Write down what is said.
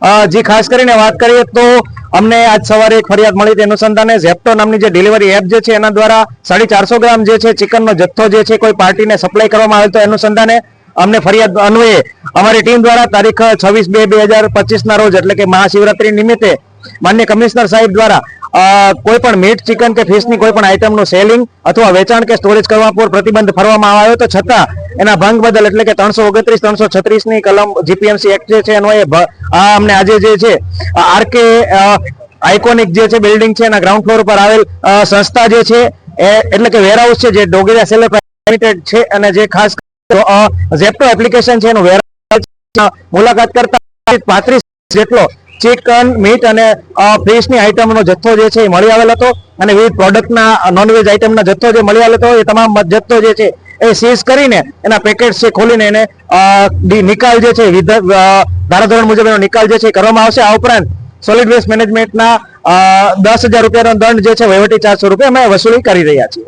જે ખાસ કરીને વાત કરીએ તો અમને આજ સવારે એક ફરિયાદ મળી તે અનુસંધાને ઝેપ્ટો નામની જે ડિલિવરી એપ જે છે એના દ્વારા 450 ગ્રામ જે છે ચિકનનો જથ્થો જે છે કોઈ પાર્ટીને સપ્લાય કરવામાં આવેલ તો અનુસંધાને અમને ફરિયાદ અન્વયે અમારી ટીમ દ્વારા તારીખ 26/2/2025 ના રોજ એટલે કે મહાશિવરાત્રી નિમિત્તે માન્ય કમિશનર સાહેબ દ્વારા કોઈ પણ મીટ ચિકન કે ફિશની કોઈ પણ આઈટમનું સેલિંગ અથવા વેચાણ કે સ્ટોરેજ કરવા પર પ્રતિબંધ ફરવામાં આવ્યો તો છતાં એના ભંગ બદલ એટલે કે 329 336 ની કલમ જીપીએમસી એક્ટ જે છે અન્વયે અમને આજે જે છે આરકે આઇકોનિક જે છે બિલ્ડિંગ છે એના ગ્રાઉન્ડ ફ્લોર પર આવેલ સંસ્થા જે છે એટલે કે વેરહાઉસ છે જે ડોગેરિયા સેલર લિમિટેડ છે અને જે ખાસ ઝેપ્ટો એપ્લિકેશન છે એનું વેરહાઉસ મુલાકાત કરતા 35 જેટલો ચિકન મીટ અને ફિશની આઈટમનો જથ્થો જે છે એ મળી આવેલ હતો અને વિવિધ પ્રોડક્ટના નોનવેજ આઈટમના જથ્થો જે મળી આવેલ હતો એ તમામ જથ્થો જે છે એ સીઝ કરીને એના પેકેટ છે ખોલીને એને નિકાલ જે છે ધારાધોરણ મુજબ એનો નિકાલ જે છે કરવામાં આવશે. આ ઉપરાંત સોલિડ વેસ્ટ મેનેજમેન્ટના 10,000 રૂપિયાનો દંડ જે છે વહીવટી 400 રૂપિયા અમે વસૂલી કરી રહ્યા છીએ.